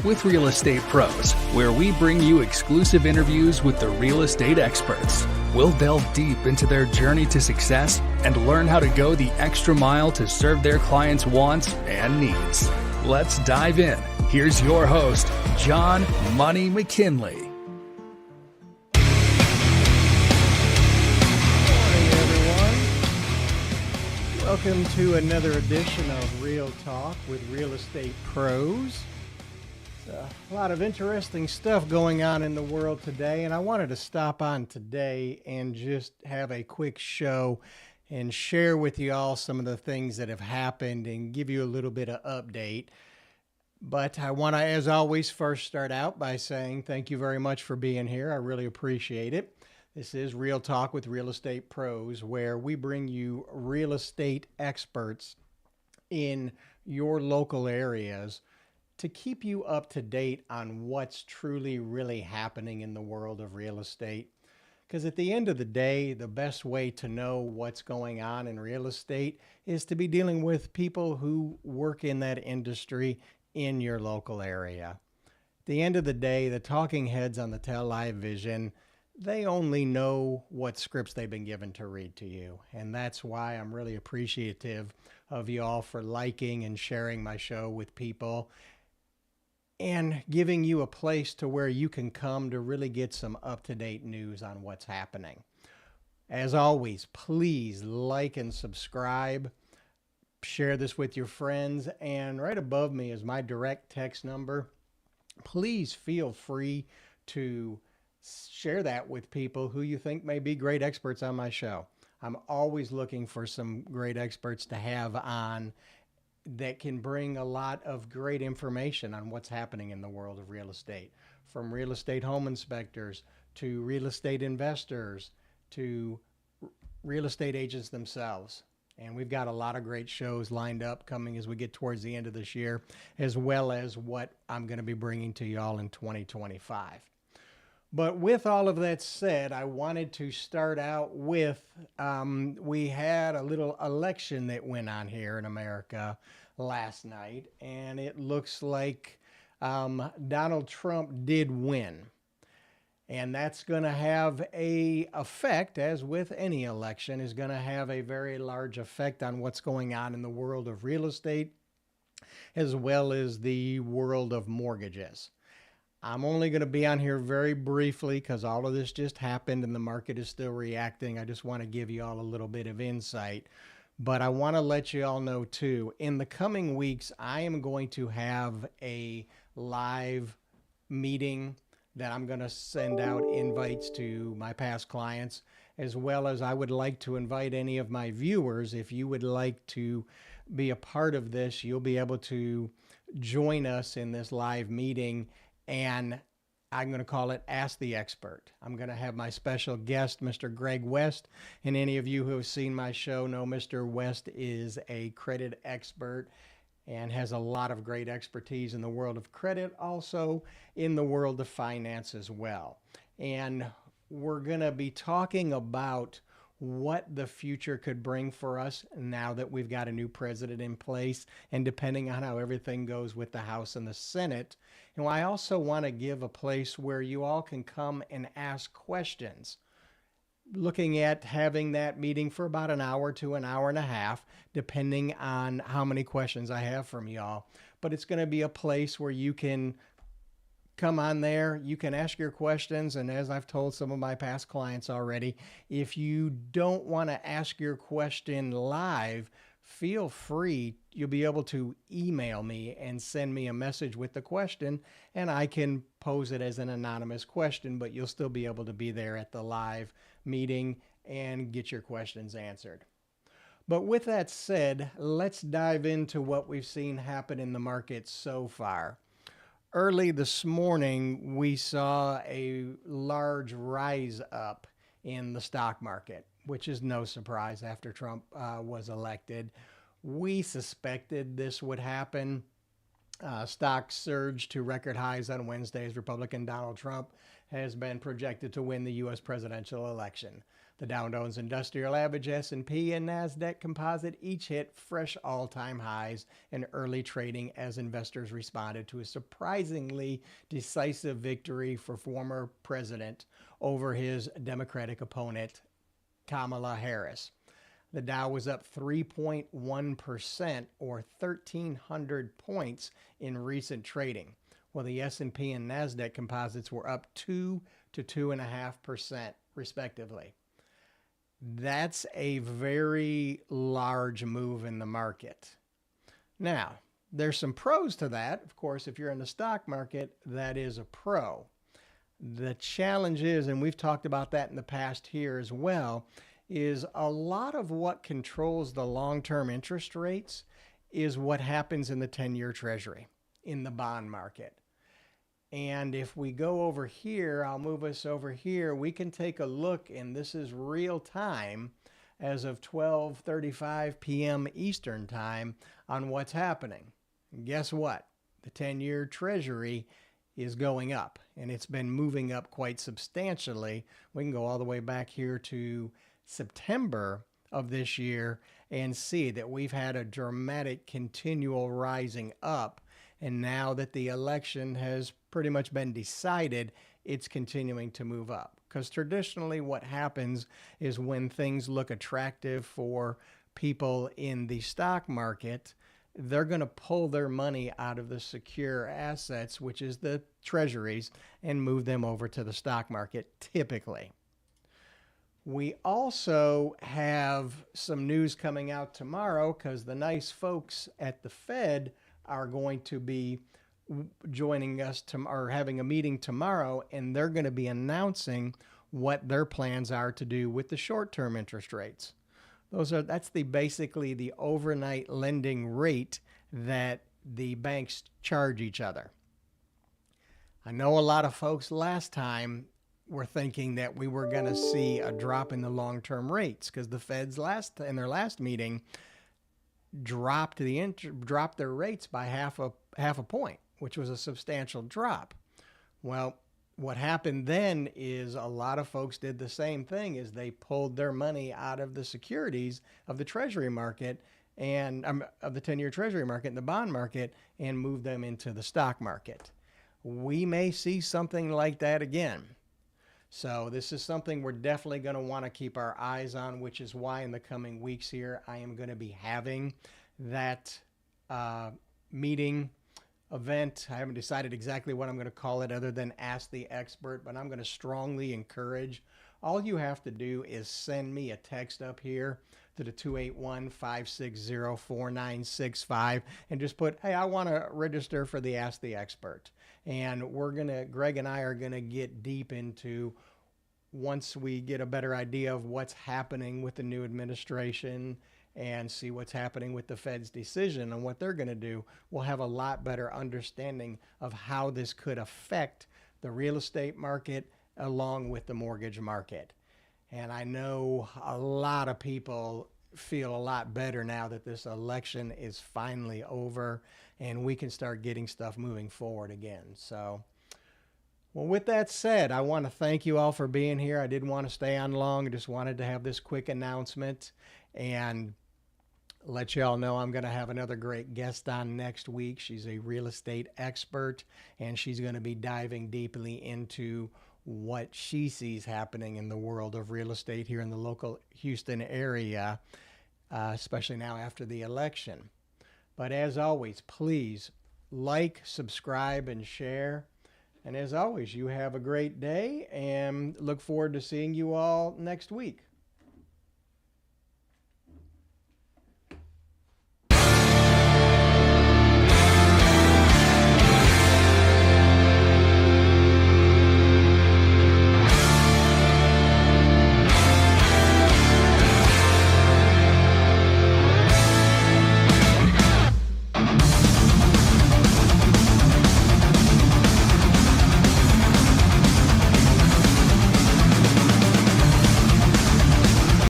with Real Estate Pros, where we bring you exclusive interviews with the real estate experts. We'll delve deep into their journey to success and learn how to go the extra mile to serve their clients' wants and needs. Let's dive in. Here's your host, John Money McKinley. Welcome to another edition of Real Talk with Real Estate Pros. A lot of interesting stuff going on in the world today, and I wanted to stop on today and just have a quick show and share with you all some of the things that have happened and give you a little bit of update. But I want to, as always, first start out by saying thank you very much for being here. I really appreciate it. This is Real Talk with Real Estate Pros, where we bring you real estate experts in your local areas to keep you up to date on what's truly really happening in the world of real estate. Because at the end of the day, the best way to know what's going on in real estate is to be dealing with people who work in that industry in your local area. At the end of the day, the talking heads on the Tell Live Vision, they only know what scripts they've been given to read to you. And that's why I'm really appreciative of you all for liking and sharing my show with people and giving you a place to where you can come to really get some up-to-date news on what's happening. As always, please like and subscribe. Share this with your friends. And right above me is my direct text number. Please feel free to share that with people who you think may be great experts on my show. I'm always looking for some great experts to have on that can bring a lot of great information on what's happening in the world of real estate, from real estate home inspectors to real estate investors to real estate agents themselves. And we've got a lot of great shows lined up coming as we get towards the end of this year, as well as what I'm going to be bringing to you all in 2025. But with all of that said, I wanted to start out with, we had a little election that went on here in America last night, and it looks like Donald Trump did win. And that's going to have a effect, as with any election, is going to have a very large effect on what's going on in the world of real estate, as well as the world of mortgages. I'm only going to be on here very briefly because all of this just happened and the market is still reacting. I just want to give you all a little bit of insight. But I want to let you all know too, in the coming weeks, I am going to have a live meeting that I'm going to send out invites to my past clients, as well as I would like to invite any of my viewers. If you would like to be a part of this, you'll be able to join us in this live meeting. And I'm going to call it Ask the Expert. I'm going to have my special guest, Mr. Greg West. And any of you who have seen my show know Mr. West is a credit expert and has a lot of great expertise in the world of credit, also in the world of finance as well. And we're going to be talking about what the future could bring for us now that we've got a new president in place, and depending on how everything goes with the House and the Senate. And I also want to give a place where you all can come and ask questions. Looking at having that meeting for about an hour to an hour and a half, depending on how many questions I have from y'all. But it's going to be a place where you can come on there, you can ask your questions, and as I've told some of my past clients already, if you don't want to ask your question live, feel free. You'll be able to email me and send me a message with the question, and I can pose it as an anonymous question, but you'll still be able to be there at the live meeting and get your questions answered. But with that said, let's dive into what we've seen happen in the market so far. Early this morning, we saw a large rise up in the stock market, which is no surprise after Trump was elected. We suspected this would happen. Stocks surged to record highs on Wednesday as Republican Donald Trump has been projected to win the U.S. presidential election. The Dow Jones Industrial Average, S&P, and Nasdaq Composite each hit fresh all-time highs in early trading as investors responded to a surprisingly decisive victory for former president over his Democratic opponent, Kamala Harris. The Dow was up 3.1% or 1,300 points in recent trading, while the S&P and Nasdaq Composites were up 2 to 2.5% respectively. That's a very large move in the market. Now, there's some pros to that. Of course, if you're in the stock market, that is a pro. The challenge is, and we've talked about that in the past here as well, is a lot of what controls the long-term interest rates is what happens in the 10-year Treasury, in the bond market. And if we go over here, I'll move us over here, we can take a look, and this is real time as of 12:35 p.m. Eastern time on what's happening. And guess what? The 10-year Treasury is going up, and it's been moving up quite substantially. We can go all the way back here to September of this year and see that we've had a dramatic continual rising up. And now that the election has pretty much been decided, it's continuing to move up. Because traditionally what happens is when things look attractive for people in the stock market, they're going to pull their money out of the secure assets, which is the treasuries, and move them over to the stock market typically. We also have some news coming out tomorrow because the nice folks at the Fed are going to be joining us or having a meeting tomorrow, and they're going to be announcing what their plans are to do with the short-term interest rates. That's basically the overnight lending rate that the banks charge each other. I know a lot of folks last time were thinking that we were going to see a drop in the long-term rates because the Fed's in their last meeting dropped their rates by half a point, which was a substantial drop. Well, what happened then is a lot of folks did the same thing, is they pulled their money out of the securities of the Treasury market and of the 10-year Treasury market and the bond market and moved them into the stock market. We may see something like that again. So this is something we're definitely going to want to keep our eyes on, which is why in the coming weeks here, I am going to be having that meeting event. I haven't decided exactly what I'm going to call it other than Ask the Expert, but I'm going to strongly encourage. All you have to do is send me a text up here to the 281-560-4965 and just put, hey, I want to register for the Ask the Expert. And Greg and I are going to get deep into, once we get a better idea of what's happening with the new administration and see what's happening with the Fed's decision and what they're going to do, we'll have a lot better understanding of how this could affect the real estate market along with the mortgage market. And I know a lot of people feel a lot better now that this election is finally over and we can start getting stuff moving forward again. So, well, with that said, I want to thank you all for being here. I didn't want to stay on long. I just wanted to have this quick announcement and let you all know I'm going to have another great guest on next week. She's a real estate expert, and she's going to be diving deeply into what she sees happening in the world of real estate here in the local Houston area, especially now after the election. But as always, please like, subscribe, and share. And as always, you have a great day and look forward to seeing you all next week.